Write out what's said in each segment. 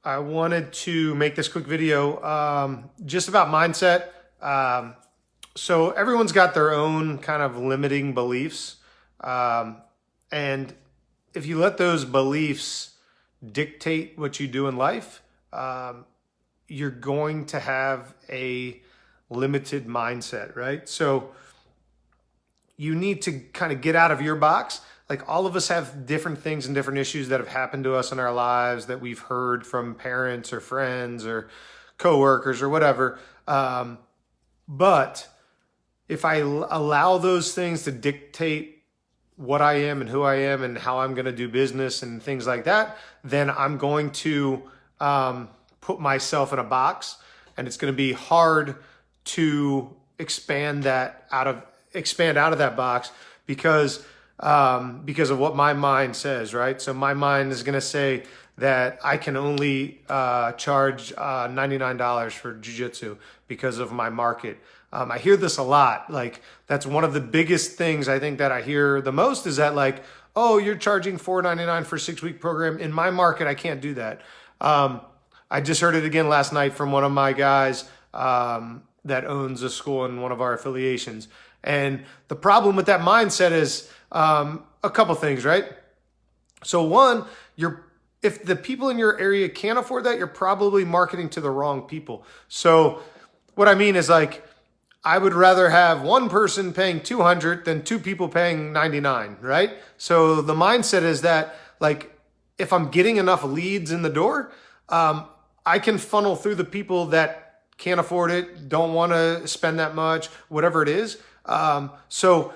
I wanted to make this quick video just about mindset. So everyone's got their own kind of limiting beliefs. And if you let those beliefs dictate what you do in life, you're going to have a limited mindset, right? So you need to kind of get out of your box. Like, all of us have different things and different issues that have happened to us in our lives that we've heard from parents or friends or coworkers or whatever. But if I allow those things to dictate what I am and who I am and how I'm going to do business and things like that, then I'm going to put myself in a box, and it's going to be hard to expand out of that box because of what my mind says, right? So my mind is going to say that I can only charge $99 for jiu-jitsu because of my market. I hear this a lot. Like, that's one of the biggest things I think that I hear the most is that, like, oh, you're charging $499 for a 6-week program. In my market, I can't do that. I just heard it again last night from one of my guys that owns a school in one of our affiliations. And the problem with that mindset is a couple things, right? So one, if the people in your area can't afford that, you're probably marketing to the wrong people. So what I mean is, like, I would rather have one person paying $200 than two people paying $99, right? So the mindset is that, like, if I'm getting enough leads in the door, I can funnel through the people that can't afford it, don't want to spend that much, whatever it is. So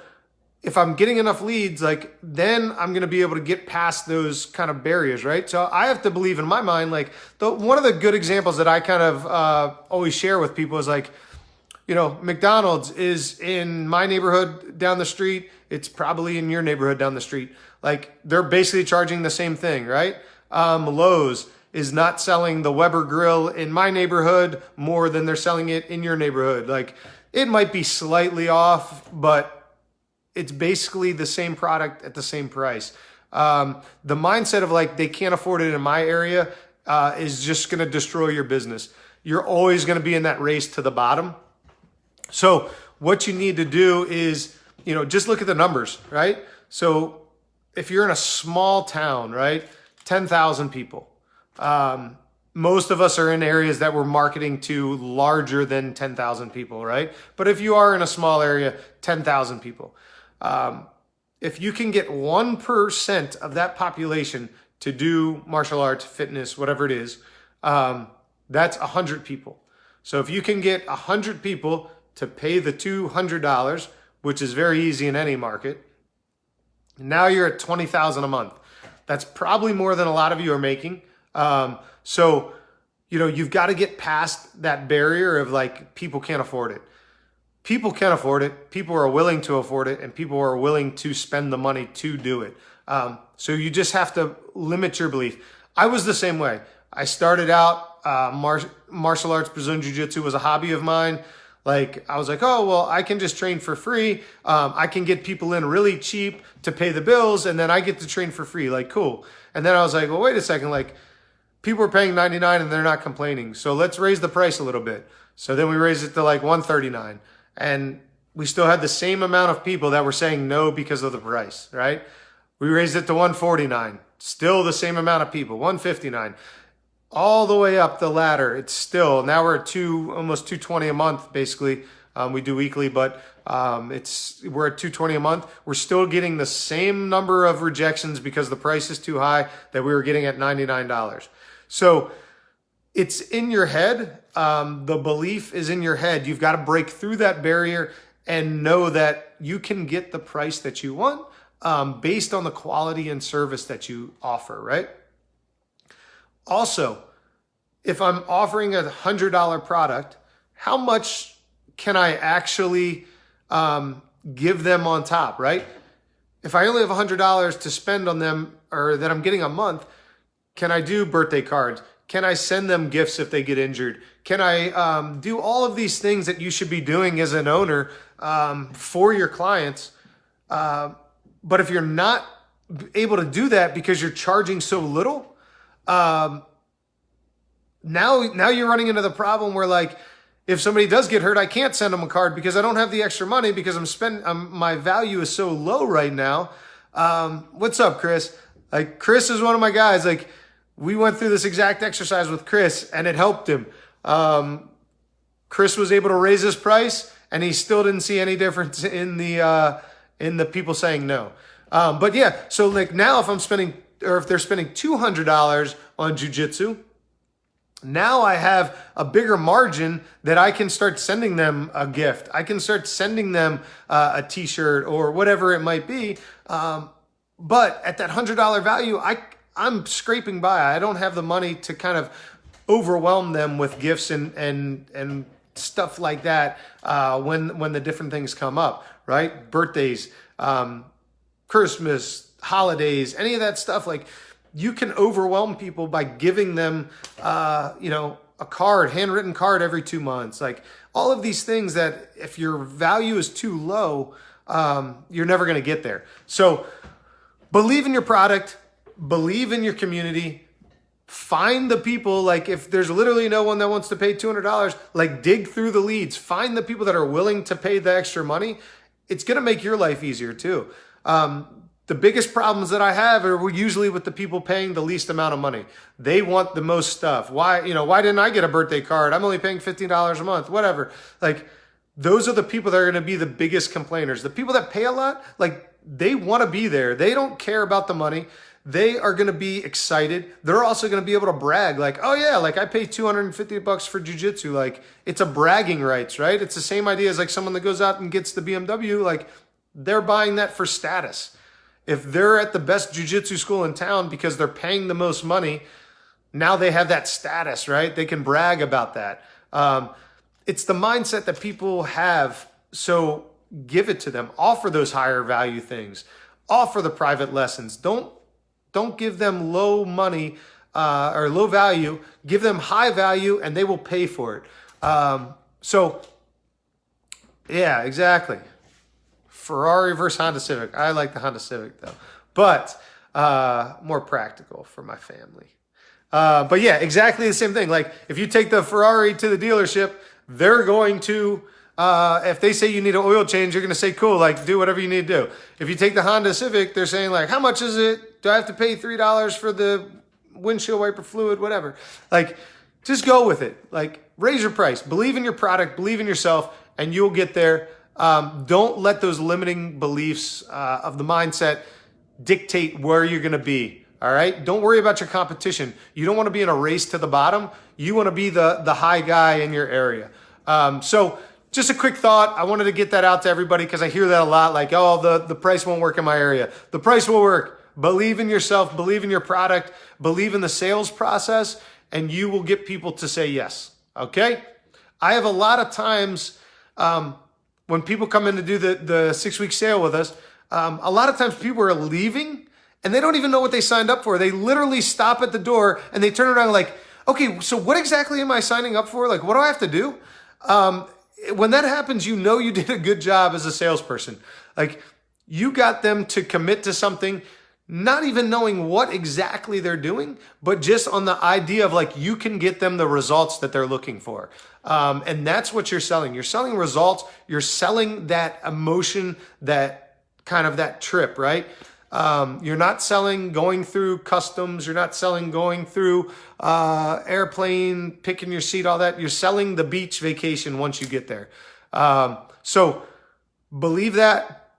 if I'm getting enough leads, like, then I'm going to be able to get past those kind of barriers, right? So I have to believe in my mind, like, one of the good examples that I kind of always share with people is, like, you know, McDonald's is in my neighborhood down the street. It's probably in your neighborhood down the street. Like, they're basically charging the same thing, right? Lowe's is not selling the Weber grill in my neighborhood more than they're selling it in your neighborhood. Like, it might be slightly off, but it's basically the same product at the same price. The mindset of, like, they can't afford it in my area is just going to destroy your business. You're always going to be in that race to the bottom. So what you need to do is, you know, just look at the numbers, right? So if you're in a small town, right, 10,000 people, most of us are in areas that we're marketing to larger than 10,000 people, right? But if you are in a small area, 10,000 people, if you can get 1% of that population to do martial arts, fitness, whatever it is, that's 100 people. So if you can get 100 people to pay the $200, which is very easy in any market, now you're at $20,000 a month. That's probably more than a lot of you are making. So, you know, you've got to get past that barrier of, like, people can't afford it. People can afford it. People are willing to afford it, and people are willing to spend the money to do it. So you just have to limit your belief. I was the same way. I started out, martial arts, Brazilian Jiu-Jitsu was a hobby of mine. Like, I was like, oh, well, I can just train for free. I can get people in really cheap to pay the bills, and then I get to train for free. Like, cool. And then I was like, well, wait a second. Like, people are paying $99 and they're not complaining. So let's raise the price a little bit. So then we raised it to like $139. And we still had the same amount of people that were saying no because of the price, right? We raised it to $149. Still the same amount of people, $159. All the way up the ladder, it's still, now we're at almost $220 a month, basically. We do weekly, but we're at $220 a month. We're still getting the same number of rejections because the price is too high that we were getting at $99. So it's in your head. The belief is in your head. You've got to break through that barrier and know that you can get the price that you want based on the quality and service that you offer, right? Also, if I'm offering a $100 product, how much can I actually give them on top, right? If I only have $100 to spend on them, or that I'm getting a month, can I do birthday cards? Can I send them gifts if they get injured? Can I do all of these things that you should be doing as an owner for your clients? But if you're not able to do that because you're charging so little, now you're running into the problem where like, if somebody does get hurt, I can't send them a card because I don't have the extra money because my value is so low right now. What's up, Chris? Like, Chris is one of my guys. Like, we went through this exact exercise with Chris and it helped him. Chris was able to raise his price and he still didn't see any difference in the people saying no. But yeah, so like now if they're spending $200 on jujitsu, now I have a bigger margin that I can start sending them a gift. I can start sending them a t-shirt or whatever it might be. But at that $100 value, I'm scraping by. I don't have the money to kind of overwhelm them with gifts and stuff like that when the different things come up, right? Birthdays, Christmas, holidays, any of that stuff. Like, you can overwhelm people by giving them, a card, handwritten card every 2 months. Like, all of these things that if your value is too low, you're never going to get there. So believe in your product, believe in your community, find the people. Like, if there's literally no one that wants to pay $200, like, dig through the leads, find the people that are willing to pay the extra money. It's going to make your life easier too. The biggest problems that I have are usually with the people paying the least amount of money. They want the most stuff. Why didn't I get a birthday card? I'm only paying $15 a month, whatever. Like, those are the people that are going to be the biggest complainers. The people that pay a lot, like, they want to be there. They don't care about the money. They are going to be excited. They're also going to be able to brag, like, oh yeah, like, I pay $250 for jujitsu. Like, it's a bragging rights, right? It's the same idea as like someone that goes out and gets the BMW. Like, they're buying that for status. If they're at the best jiu-jitsu school in town because they're paying the most money, now they have that status, right? They can brag about that. It's the mindset that people have. So give it to them. Offer those higher value things. Offer the private lessons. Don't give them low money or low value. Give them high value and they will pay for it. So yeah, exactly. Ferrari versus Honda Civic. I like the Honda Civic though, but more practical for my family. But yeah, exactly the same thing. Like, if you take the Ferrari to the dealership, they're going to, if they say you need an oil change, you're going to say, cool, like, do whatever you need to do. If you take the Honda Civic, they're saying like, how much is it? Do I have to pay $3 for the windshield wiper fluid, whatever? Like, just go with it. Like, raise your price, believe in your product, believe in yourself, and you'll get there. Don't let those limiting beliefs of the mindset dictate where you're going to be. All right. Don't worry about your competition. You don't want to be in a race to the bottom. You want to be the high guy in your area. So just a quick thought. I wanted to get that out to everybody because I hear that a lot. Like, oh, the price won't work in my area. The price will work. Believe in yourself. Believe in your product. Believe in the sales process, and you will get people to say yes. Okay. I have a lot of times, when people come in to do the 6-week sale with us, a lot of times people are leaving and they don't even know what they signed up for. They literally stop at the door and they turn around like, okay, so what exactly am I signing up for? Like, what do I have to do? When that happens, you know you did a good job as a salesperson. Like, you got them to commit to something, not even knowing what exactly they're doing, but just on the idea of like, you can get them the results that they're looking for. And that's what you're selling. You're selling results. You're selling that emotion, that kind of that trip, right? You're not selling going through customs. You're not selling going through airplane, picking your seat, all that. You're selling the beach vacation once you get there. So believe that,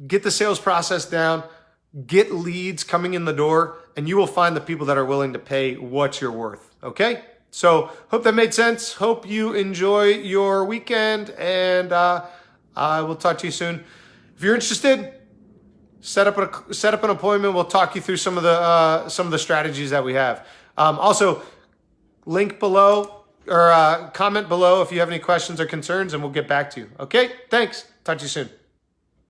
get the sales process down, get leads coming in the door, and you will find the people that are willing to pay what you're worth. Okay? So hope that made sense. Hope you enjoy your weekend, and I will talk to you soon. If you're interested, set up an appointment. We'll talk you through some of the strategies that we have. Also, link below or comment below if you have any questions or concerns, and we'll get back to you. Okay? Thanks. Talk to you soon.